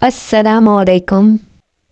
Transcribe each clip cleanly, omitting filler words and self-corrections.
अस्सलाम वालेकुम।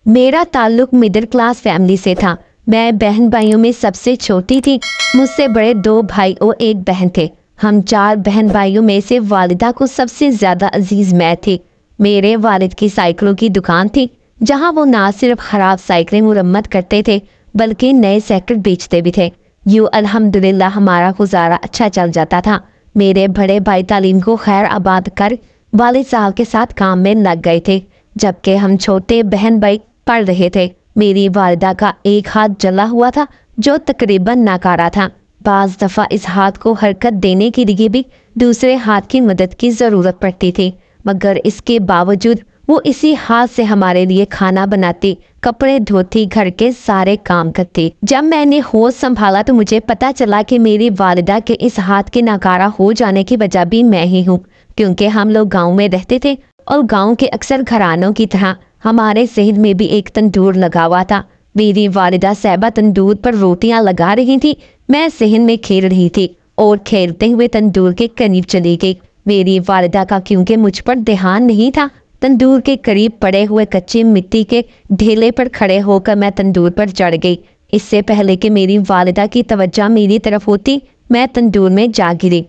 मेरा ताल्लुक मिडिल क्लास फैमिली से था। मैं बहन भाइयों में सबसे छोटी थी। मुझसे बड़े 2 भाई और 1 बहन थे। हम 4 बहन भाइयों में से वालिदा को सबसे ज़्यादा अजीज़ मैं थी। मेरे वालिद की साइकिलों की दुकान थी, जहां वो ना सिर्फ ख़राब साइकिलें मुरम्मत करते थे बल्कि नए साइकिल बेचते भी थे। यूँ अल्हम्दुलिल्लाह हमारा गुजारा अच्छा चल जाता था। मेरे बड़े भाई तालीम को खैर आबाद कर वालिद साहब के साथ काम में लग गए थे, जबकि हम छोटे बहन भाई पढ़ रहे थे। मेरी वालिदा का एक हाथ जला हुआ था जो तकरीबन नाकारा था। बाज़ दफ़ा इस हाथ को हरकत देने के लिए भी दूसरे हाथ की मदद की ज़रूरत पड़ती थी, मगर इसके बावजूद वो इसी हाथ से हमारे लिए खाना बनाती, कपड़े धोती, घर के सारे काम करती। जब मैंने होश संभाला तो मुझे पता चला कि मेरी वालिदा के इस हाथ के नाकारा हो जाने की वजह भी मैं ही हूँ, क्योंकि हम लोग गाँव में रहते थे और गाँव के अक्सर घरानों की तरह हमारे शहर में भी एक तंदूर लगा हुआ था। मेरी वालिदा साहिबा तंदूर पर रोटियां लगा रही थी। मैं सहन में खेल रही थी और खेलते हुए तंदूर के करीब चली गई। मेरी वालिदा का क्योंकि मुझ पर ध्यान नहीं था, तंदूर के करीब पड़े हुए कच्ची मिट्टी के ढेले पर खड़े होकर मैं तंदूर पर चढ़ गई। इससे पहले कि मेरी वालिदा की तवज्जो मेरी तरफ होती, मैं तंदूर में जा गिरी।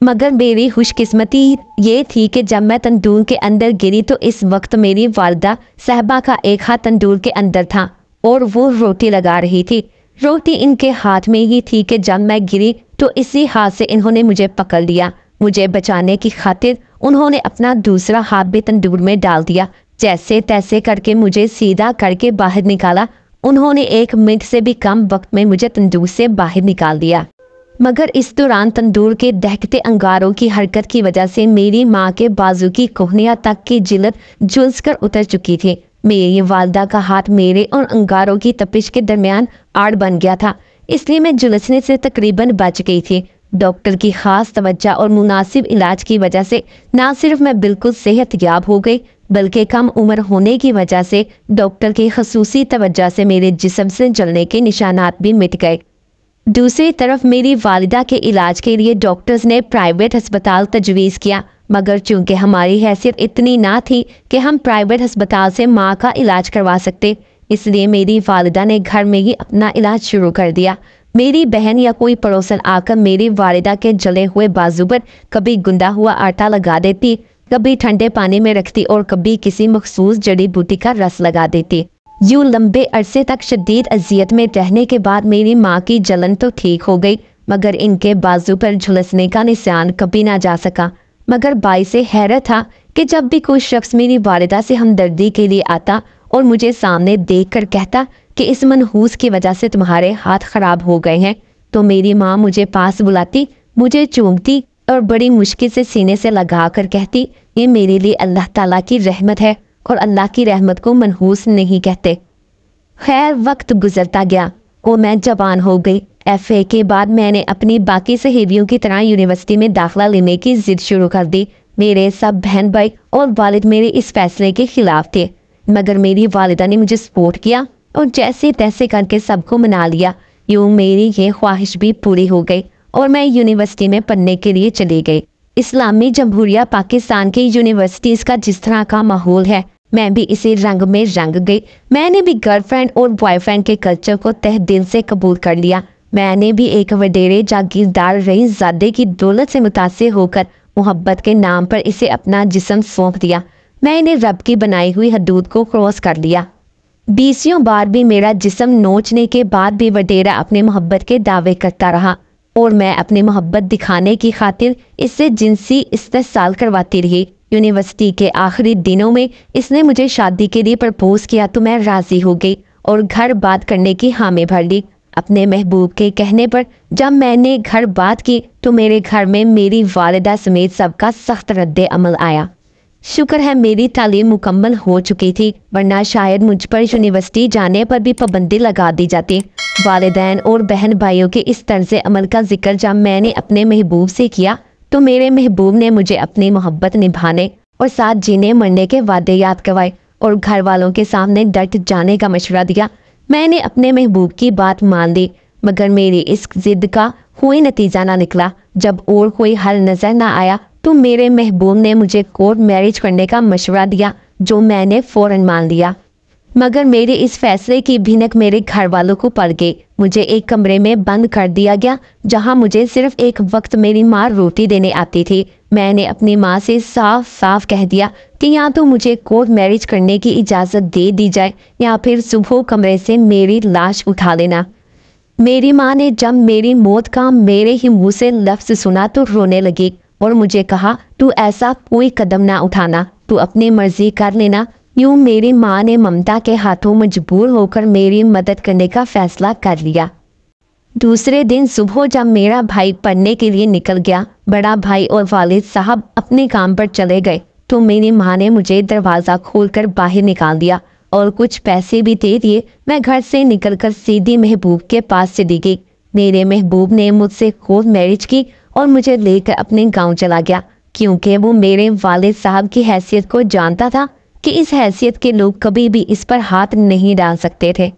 मगर मेरी खुशकिस्मती ये थी कि जब मैं तंदूर के अंदर गिरी तो इस वक्त मेरी वालिदा साहिबा का एक हाथ तंदूर के अंदर था और वो रोटी लगा रही थी। रोटी इनके हाथ में ही थी कि जब मैं गिरी तो इसी हाथ से इन्होंने मुझे पकड़ लिया। मुझे बचाने की खातिर उन्होंने अपना दूसरा हाथ भी तंदूर में डाल दिया। जैसे तैसे करके मुझे सीधा करके बाहर निकाला। उन्होंने 1 मिनट से भी कम वक्त में मुझे तंदूर से बाहर निकाल दिया। मगर इस दौरान तंदूर के दहकते अंगारों की हरकत की वजह से मेरी माँ के बाजू की कोहनिया तक की जिल्द झुलस कर उतर चुकी थी। मेरी वालिदा का हाथ मेरे और अंगारों की तपिश के दरमियान आड़ बन गया था, इसलिए मैं झुलसने से तकरीबन बच गई थी। डॉक्टर की खास तवज्जो और मुनासिब इलाज की वजह से ना सिर्फ मैं बिल्कुल सेहतयाब हो गई, बल्कि कम उम्र होने की वजह से डॉक्टर की खसूसी तवज्जो से मेरे जिस्म से जलने के निशानात भी मिट गए। दूसरी तरफ मेरी वालिदा के इलाज के लिए डॉक्टर्स ने प्राइवेट अस्पताल तजवीज़ किया, मगर चूंकि हमारी हैसियत इतनी ना थी कि हम प्राइवेट अस्पताल से माँ का इलाज करवा सकते, इसलिए मेरी वालिदा ने घर में ही अपना इलाज शुरू कर दिया। मेरी बहन या कोई पड़ोसन आकर मेरी वालिदा के जले हुए बाजू पर कभी गुंदा हुआ आटा लगा देती, कभी ठंडे पानी में रखती और कभी किसी मखसूस जड़ी बूटी का रस लगा देती। यूँ लंबे अरसे तक शदीद अजियत में रहने के बाद मेरी माँ की जलन तो ठीक हो गई, मगर इनके बाजू पर झुलसने का निशान कभी ना जा सका। मगर बाइसे हैरत था कि जब भी कोई शख्स मेरी वालिदा से हमदर्दी के लिए आता और मुझे सामने देखकर कहता कि इस मनहूस की वजह से तुम्हारे हाथ खराब हो गए हैं, तो मेरी माँ मुझे पास बुलाती, मुझे चूमती और बड़ी मुश्किल से सीने से लगा कर कहती, ये मेरे लिए अल्लाह ताला की रहमत है और अल्लाह की रहमत को मनहूस नहीं कहते। खैर वक्त गुजरता गया और मैं जवान हो गई। FA के बाद मैंने अपनी बाकी सहेलियों की तरह यूनिवर्सिटी में दाखिला लेने की जिद शुरू कर दी। मेरे सब बहन भाई और वालिद मेरे इस फैसले के खिलाफ थे, मगर मेरी वालिदा ने मुझे सपोर्ट किया और जैसे तैसे करके सबको मना लिया। यूँ मेरी ये ख्वाहिश भी पूरी हो गई और मैं यूनिवर्सिटी में पढ़ने के लिए चली गई। इस्लामी जमहूरिया पाकिस्तान की यूनिवर्सिटीज़ का जिस तरह का माहौल है, मैं भी इसी रंग में रंग गई। मैंने भी गर्लफ्रेंड और बॉयफ्रेंड के कल्चर को तह दिल से कबूल कर लिया। मैंने भी एक वडेरे जागीरदार रईसज़ादे की दौलत से मुतासिर होकर मोहब्बत के नाम पर इसे अपना जिस्म सौंप दिया। मैंने रब की बनाई हुई हदूद को क्रॉस कर लिया। 20 बार भी मेरा जिस्म नोचने के बाद भी वडेरा अपने मोहब्बत के दावे करता रहा और मैं अपनी मोहब्बत दिखाने की खातिर इससे जिनसी इस्तेसाल करवाती रही। यूनिवर्सिटी के आखिरी दिनों में इसने मुझे शादी के लिए प्रपोज किया तो मैं राज़ी हो गई और घर बात करने की हामी भर ली। अपने महबूब के कहने पर जब मैंने घर बात की तो मेरे घर में मेरी वालिदा समेत सबका सख्त रद्द अमल आया। शुक्र है मेरी तालीम मुकम्मल हो चुकी थी, वरना शायद मुझ पर यूनिवर्सिटी जाने पर भी पाबंदी लगा दी जाती। वालिदैन और बहन भाइयों के इस तर्ज अमल का जिक्र जब मैंने अपने महबूब से किया तो मेरे महबूब ने मुझे अपनी मोहब्बत निभाने और साथ जीने मरने के वादे याद करवाए और घर वालों के सामने डट जाने का मशवरा दिया। मैंने अपने महबूब की बात मान ली, मगर मेरी इस जिद का कोई नतीजा ना निकला। जब और कोई हल नजर ना आया तो मेरे महबूब ने मुझे कोर्ट मैरिज करने का मशवरा दिया, जो मैंने फौरन मान लिया। मगर मेरे इस फैसले की भिनक मेरे घर वालों को पड़ गई। मुझे एक कमरे में बंद कर दिया गया जहां मुझे सिर्फ एक वक्त मेरी माँ रोटी देने आती थी। मैंने अपनी माँ से साफ साफ कह दिया कि या तो मुझे कोर्ट मैरिज करने की इजाज़त दे दी जाए या फिर सुबह कमरे से मेरी लाश उठा लेना। मेरी माँ ने जब मेरी मौत का मेरे ही मुँह से लफ्ज़ सुना तो रोने लगी और मुझे कहा, तू ऐसा कोई कदम ना उठाना, तू अपनी मर्जी कर लेना। यूं मेरी माँ ने ममता के हाथों मजबूर होकर मेरी मदद करने का फैसला कर लिया। दूसरे दिन सुबह जब मेरा भाई पढ़ने के लिए निकल गया, बड़ा भाई और वालिद साहब अपने काम पर चले गए, तो मेरी माँ ने मुझे दरवाज़ा खोलकर बाहर निकाल दिया और कुछ पैसे भी दे दिए। मैं घर से निकलकर सीधी महबूब के पास चली गई। मेरे महबूब ने मुझसे कोर्ट मैरिज की और मुझे लेकर अपने गाँव चला गया, क्योंकि वो मेरे वालिद साहब की हैसियत को जानता था कि इस हैसियत के लोग कभी भी इस पर हाथ नहीं डाल सकते थे।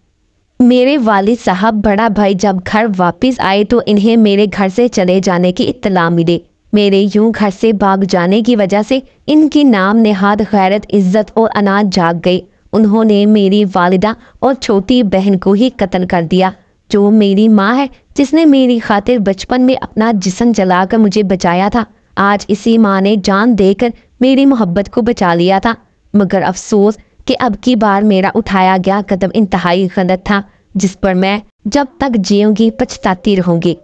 मेरे वालिद साहब बड़ा भाई जब घर वापस आए तो इन्हें मेरे घर से चले जाने की इत्तला मिली। मेरे यूं घर से भाग जाने की वजह से इनकी नाम नेहाद गैरत, इज्जत और अनाज जाग गई। उन्होंने मेरी वालिदा और छोटी बहन को ही कत्ल कर दिया, जो मेरी माँ है, जिसने मेरी खातिर बचपन में अपना जिस्म जलाकर मुझे बचाया था। आज इसी माँ ने जान देकर मेरी मोहब्बत को बचा लिया था। मगर अफसोस कि अब की बार मेरा उठाया गया कदम इंतहाई गलत था, जिस पर मैं जब तक जीऊंगी पछताती रहूंगी।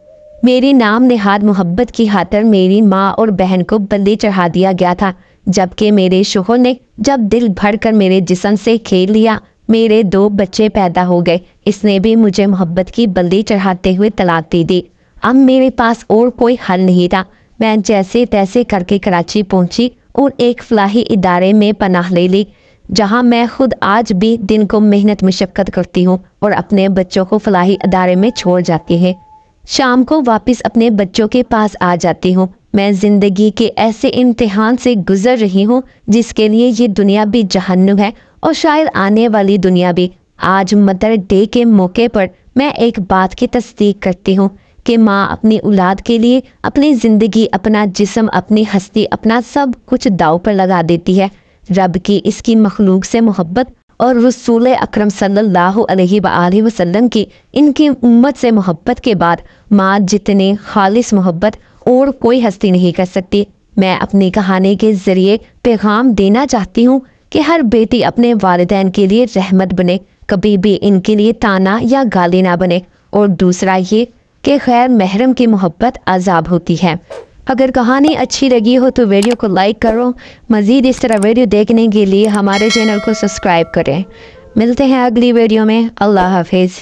मेरी नाम नेहाद मोहब्बत की खातिर मेरी माँ और बहन को बलि चढ़ा दिया गया था, जबकि मेरे शोहर ने जब दिल भर कर मेरे जिस्म से खेल लिया, मेरे 2 बच्चे पैदा हो गए। इसने भी मुझे मोहब्बत की बलि चढ़ाते हुए तलाक दे दी। अब मेरे पास और कोई हल नहीं था। मैं जैसे तैसे करके कराची पहुंची और एक फलाही इदारे में पनाह ले ली, जहां मैं खुद आज भी दिन को मेहनत मशक्क़त करती हूं और अपने बच्चों को फलाही इदारे में छोड़ जाती है। शाम को वापस अपने बच्चों के पास आ जाती हूं। मैं ज़िंदगी के ऐसे इम्तिहान से गुजर रही हूं जिसके लिए ये दुनिया भी जहन्नुम है और शायद आने वाली दुनिया भी। आज मदर डे के मौके पर मैं एक बात की तस्दीक करती हूँ कि माँ अपनी औलाद के लिए अपनी ज़िंदगी, अपना जिस्म, अपनी हस्ती, अपना सब कुछ दाव पर लगा देती है। रब की इसकी मखलूक से मोहब्बत और रसूल अकरम सल्लल्लाहु अलैहि वसल्लम की इनकी उम्मत से मोहब्बत के बाद माँ जितने खालिस मोहब्बत और कोई हस्ती नहीं कर सकती। मैं अपनी कहानी के ज़रिए पैगाम देना चाहती हूँ कि हर बेटी अपने वालिदैन के लिए रहमत बने, कभी भी इनके लिए ताना या गाली ना बने। और दूसरा ये कि गैर महरम की मोहब्बत अजाब होती है। अगर कहानी अच्छी लगी हो तो वीडियो को लाइक करो। मज़ीद इस तरह वीडियो देखने के लिए हमारे चैनल को सब्सक्राइब करें। मिलते हैं अगली वीडियो में। अल्लाह हाफिज़।